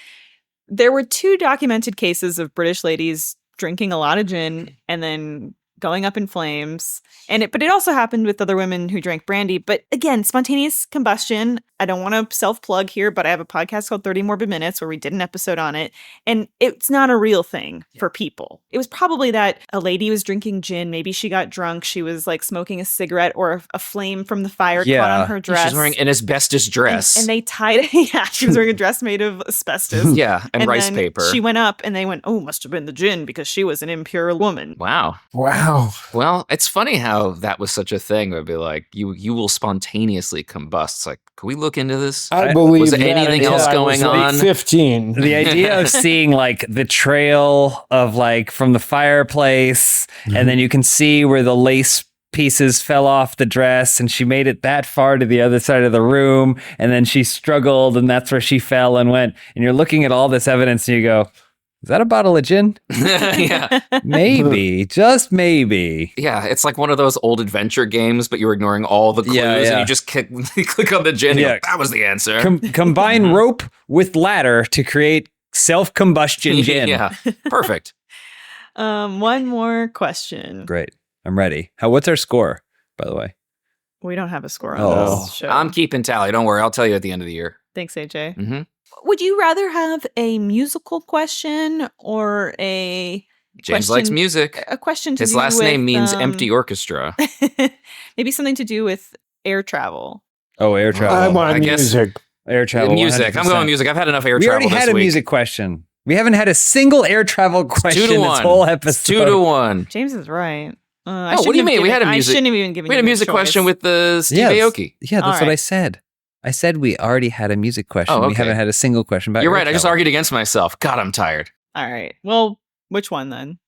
There were 2 documented cases of British ladies drinking a lot of gin and then going up in flames. But it also happened with other women who drank brandy. But again, spontaneous combustion. I don't want to self-plug here, but I have a podcast called 30 Morbid Minutes where we did an episode on it. And it's not a real thing for people. It was probably that a lady was drinking gin. Maybe she got drunk. She was like smoking a cigarette or a flame from the fire caught
Yeah.
on her dress.
She's wearing an asbestos dress.
And they tied it. Yeah, she was wearing a dress made of asbestos.
yeah, and rice
then
paper.
She went up and they went, oh, must have been the gin because she was an impure woman.
Wow.
Wow.
Well, it's funny how that was such a thing. It would be like, you will spontaneously combust. It's like, can we look into this?
I believe
Was there
that
anything
until
else
I
going
was like
on?
15.
the idea of seeing like the trail of like from the fireplace, and then you can see where the lace pieces fell off the dress, and she made it that far to the other side of the room, and then she struggled, and that's where she fell and went. And you're looking at all this evidence, and you go, "Is that a bottle of gin?
yeah.
Maybe, just maybe."
Yeah, it's like one of those old adventure games, but you're ignoring all the clues
Yeah,
and
yeah.
you just click on the gin. And
Yeah.
you're like, that was the answer.
Combine rope with ladder to create self-combustion gin.
yeah, perfect.
One more question.
Great. I'm ready. What's our score, by the way?
We don't have a score on
Oh.
this show.
I'm keeping tally. Don't worry. I'll tell you at the end of the year.
Thanks, AJ.
hmm
Would you rather have a musical question or a
James
question-
likes music.
a question to
His
do
last
with,
name means empty orchestra.
maybe something to do with air travel?
Oh, air travel.
I want
I guess-
music.
Air travel.
Music. I'm
100%.
going music. I've had enough air
We
travel
already
this
had a
week.
music question. We haven't had a single air travel question this
2-1.
whole
It's
episode.
2-1.
James is right. I
Oh, what do you
shouldn't have
mean? We had a
given-
music-
I shouldn't have even given
We had a
you
music
choice.
question with the Steve
Yes.
Aoki.
Yeah, that's
All
what I
right.
said. I said we already had a music question.
Oh,
We
okay.
haven't had a single question about
You're
air
right. I just
travel.
argued against myself. God, I'm tired.
All right. Well, which one then?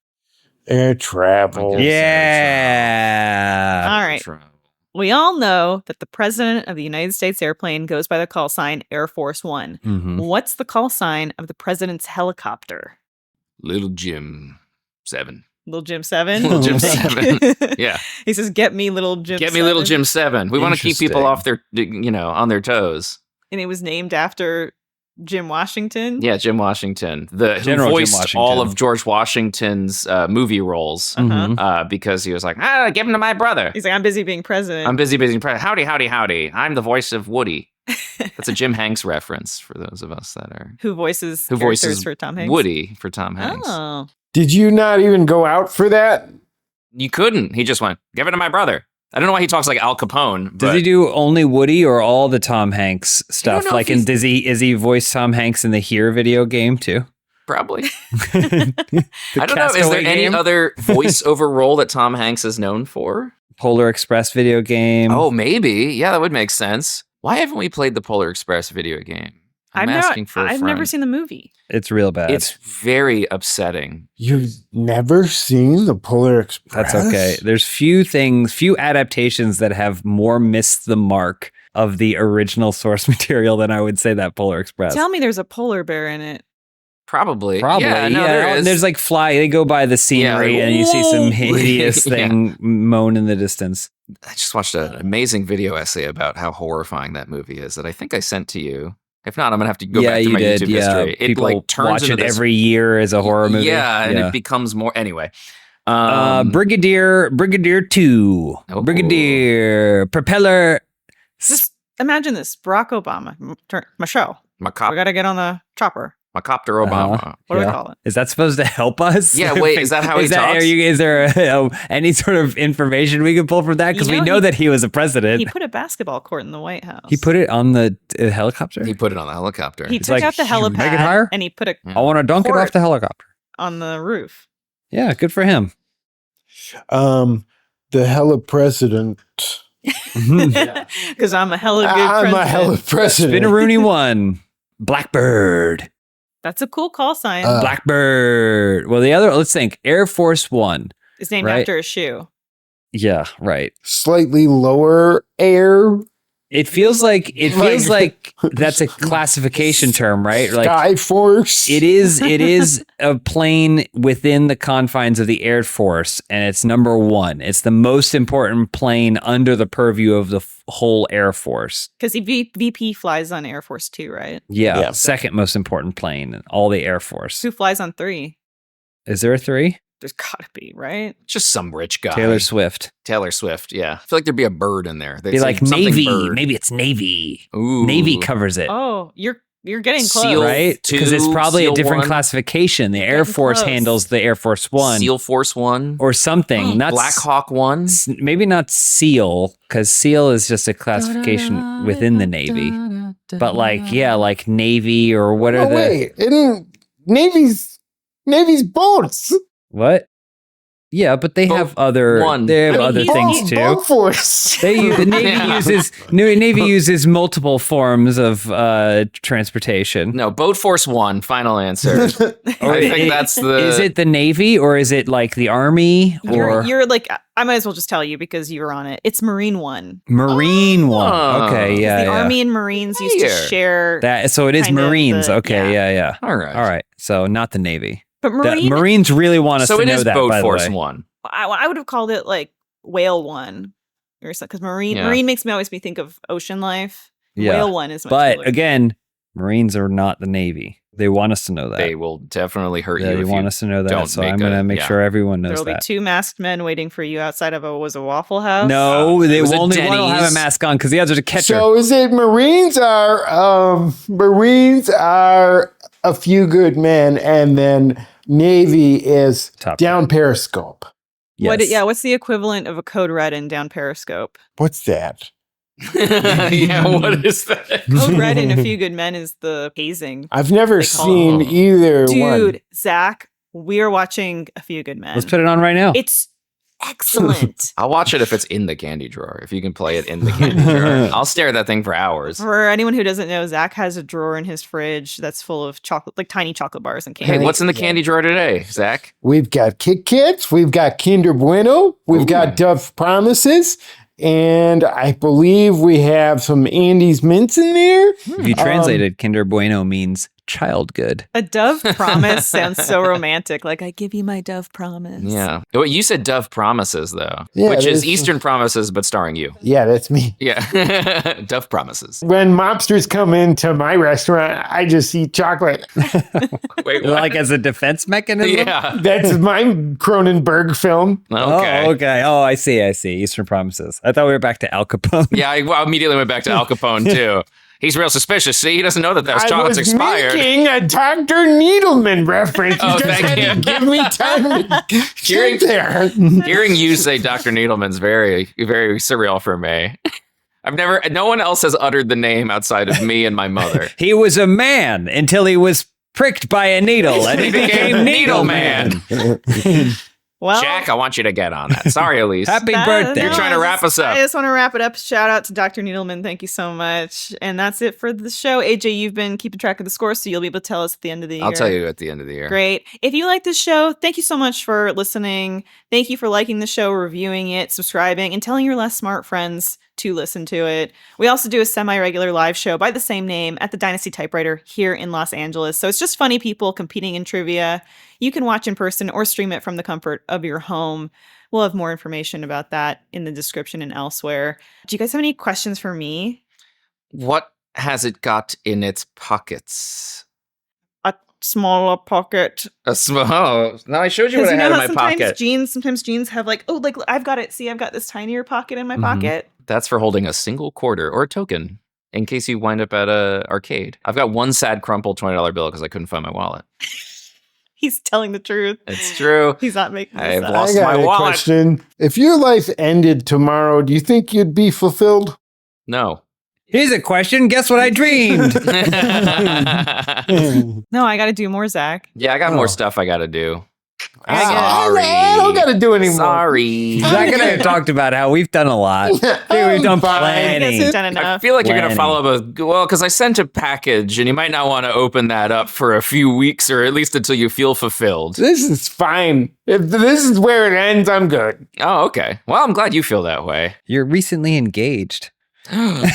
Air travel.
I guess.
Yeah.
All right. We all know that the president of the United States airplane goes by the call sign Air Force One.
Mhm.
What's the call sign of the president's helicopter?
Little Jim 7.
Little Jim 7?
Little Jim 7. Yeah.
He says, get me little Jim
Get me Little
7."
Jim 7. We want to keep people
Interesting.
off their, on their toes.
And it was named after Jim Washington.
Yeah, Jim Washington. Who
General Jim
voiced
Washington.
all of George Washington's movie roles
Mhm.
because he was like, give him to my brother.
He's like, I'm busy being president.
I'm busy. Howdy, howdy, howdy. I'm the voice of Woody. That's a Jim Hanks reference for those of us that are
Who voices
who
characters
voices
for Tom Hanks?
Woody for Tom Hanks.
Oh.
Did you not even go out for that?
You couldn't. He just went, give it to my brother. I don't know why he talks like Al Capone.
Does
But
he do only Woody or all the Tom Hanks stuff?
know
Like,
if
is he voice Tom Hanks in the Here video game too?
probably.
The
I don't know. Is
Castaway
there any
game?
other voiceover role that Tom Hanks is known for?
Polar Express video game?
Oh, maybe. Yeah, that would make sense. Why haven't we played the Polar Express video game? I'm asking for a
I've
friend.
never seen the movie.
It's real bad.
It's very upsetting.
You've never seen the Polar Express?
That's okay. There's few adaptations that have more missed the mark of the original source material than I would say that Polar Express.
Tell me there's a polar bear in it.
Probably.
Probably.
Yeah, no, there
And
is.
there's like they go by the scenery
like,
and you see some
"Whoa."
hideous
Yeah.
thing moan in the distance.
I just watched an amazing video essay about how horrifying that movie is that I think I sent to you. If not, I'm going to have to go back to my YouTube history. It
People
like turns
watch
into
it
this,
every year as a horror movie.
Yeah, and it becomes more. Anyway.
Brigadier 2.
Oh.
Brigadier Propeller.
Just imagine this: Barack Obama, Michelle. We
Macop-
got to get on the chopper.
Macopter Obama.
What do we call it?
Is that supposed to help us?
Yeah, wait, is that how he talks?
Is there any sort of information we can pull from that? Because
You
we
know
know that he was a president.
He put a basketball court in the White House.
He put it on the helicopter?
He put it on the helicopter.
He
It's
took
like,
out the
"You make it
helipad
higher?"
and he put a
I want to dunk it
Court.
off the helicopter.
on the roof.
Yeah, good for him.
The hella president.
Because I'm a hella good
I'm
president.
a hella president.
Been a Rooney one. Blackbird.
That's a cool call sign.
Blackbird. Well, the other, let's think. Air Force One.
it's named
right.
after a shoe.
Yeah, right.
Slightly lower air.
It feels like that's a classification term, right? Like
Sky Force.
it is a plane within the confines of the Air Force, and it's number 1. It's the most important plane under the purview of the whole Air Force.
Because VP flies on Air Force 2, right?
Yeah,
Yeah.
second most important plane in all the Air Force.
Who flies on 3?
Is there a 3?
There's gotta be, right?
Just some rich guy.
Taylor Swift.
Taylor Swift, yeah. I feel like there'd be a bird in there. They'd
Be
say
like
something
Navy.
bird.
Maybe it's Navy.
Ooh.
Navy covers it.
Oh, you're getting close.
Seal.
Right? Because it's
2,
probably a
Seal
different
1.
classification. The Air
Getting
Force
close.
handles the Air Force One
Seal Force 1.
or something. Not
Black Hawk 1.
Maybe not SEAL, because SEAL is just a classification within the Navy. But like Navy or what are
Oh,
the
wait. Navy's boats.
what? Yeah, but they
Boat
have other
one.
they have
I mean,
other
he's-
things too.
Boat Force.
The Navy
Yeah.
Navy uses multiple forms of transportation.
No, Boat Force 1, final answer.
Or
I think that's the...
Is it the Navy or is it like the Army or
You're like, I might as well just tell you because you were on it. It's Marine One.
Marine one?
Oh.
Okay, yeah,
the
yeah.
Army and Marines used to
Here.
share
That so it is
kind of
Marines.
the-
Okay, yeah.
All right.
All right. So not the Navy.
But
The Marines really want us
So
to
it
know
is
that.
Boat
by
Force
the way.
1.
I would have called it like Whale One or something because
Yeah.
Marine makes me always think of ocean life.
Yeah.
Whale One is much
But
cooler.
again, Marines are not the Navy. They want us to know that.
They will definitely hurt
They
you if
want
you
us to know that.
don't
So
make
I'm going to make
yeah.
sure everyone knows
There will be
that.
2 masked men waiting for you outside of a Waffle House.
No,
It
they
was a
only one will have a
Denny's.
mask on because the other's a catcher.
So is it Marines are a few good men, and then Navy is
Top
down Periscope.
Yes.
What's the equivalent of a Code Red in down Periscope?
What's that?
Yeah, what is that?
Code Red in A Few Good Men is the hazing.
I've never
They call
seen
it-
either one.
Dude, Zach, we are watching A Few Good Men.
Let's put it on right now.
It's excellent.
I'll watch it if it's in the candy drawer. If you can play it in the candy drawer. I'll stare at that thing for hours.
For anyone who doesn't know, Zach has a drawer in his fridge that's full of chocolate, like tiny chocolate bars and candy.
Hey, what's in the candy drawer today, Zach?
We've got Kit Kats, we've got Kinder Bueno, we've got Dove Promises, and I believe we have some Andy's Mints in there.
If you translated, Kinder Bueno means child good.
A Dove Promise sounds so romantic. Like, I give you my Dove Promise.
Yeah. Well, you said Dove Promises, though,
Yeah,
which is
there's-
Eastern Promises, but starring you.
Yeah, that's me.
Yeah. Dove Promises.
When mobsters come into my restaurant, I just eat chocolate.
Wait, what?
Like as a defense mechanism?
Yeah.
That's my Cronenberg film.
Okay.
Oh, okay. Oh, I see. Eastern Promises. I thought we were back to Al Capone.
Yeah, I immediately went back to Al Capone, too. He's real suspicious. See, he doesn't know that those
I
chocolates
was
expired.
making a Dr. Needleman reference. You
Oh,
just
thank
had to
you.
give me time to
Hearing-
get there.
Hearing you say Dr. Needleman's very, very surreal for me. No one else has uttered the name outside of me and my mother.
He was a man until he was pricked by a needle and he became
Needleman.
Needleman.
Well,
Jack, I want you to get on that. Sorry, Elyse.
Happy birthday.
You're trying to wrap us up.
I just want to wrap it up. Shout out to Dr. Needleman. Thank you so much. And that's it for the show. AJ, you've been keeping track of the score, so you'll be able to tell us at the end of the year.
I'll tell you at the end of the year.
Great. If you like this show, thank you so much for listening. Thank you for liking the show, reviewing it, subscribing, and telling your less smart friends to listen to it. We also do a semi-regular live show by the same name at the Dynasty Typewriter here in Los Angeles. So it's just funny people competing in trivia. You can watch in person or stream it from the comfort of your home. We'll have more information about that in the description and elsewhere. Do you guys have any questions for me?
What has it got in its pockets?
A smaller pocket.
A small. No, I showed you what I
You
had
know
in
how
my
sometimes
pocket.
sometimes jeans have like I've got it. See, I've got this tinier pocket in my pocket.
That's for holding a single quarter or a token in case you wind up at a arcade. I've got one sad crumpled $20 bill because I couldn't find my wallet.
He's telling the truth.
It's true.
He's not making this
I've
up.
lost
I got
my
a
wallet.
question. If your life ended tomorrow, do you think you'd be fulfilled?
No.
Here's a question. Guess what I dreamed?
No, I got to do more, Zach.
Yeah, I got more stuff I got to do.
I don't got to do anymore.
Sorry.
Zach and I have talked about how we've done a lot. We've done
I guess we've
planning.
done
I
enough.
feel like you're going to
Planning.
follow up well, because I sent a package and you might not want to open that up for a few weeks or at least until you feel fulfilled.
This is fine. If this is where it ends, I'm good.
Oh, okay. Well, I'm glad you feel that way.
You're recently engaged.
Yeah.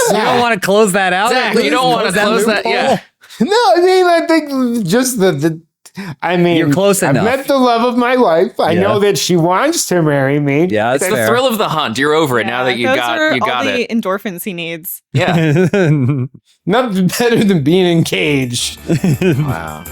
You don't want to close that out?
Zach,
Please
you don't want to close that.
loophole?
Yeah.
No, I mean, I think just
You're close
I've
enough.
met the love of my life. I
Yeah.
know that she wants to marry me.
Yeah,
It's
that's
the
fair.
thrill of the hunt. You're over it now that you
those
got
are
you got
all
it.
the endorphins he needs.
Yeah.
Nothing better than being engaged.
Wow.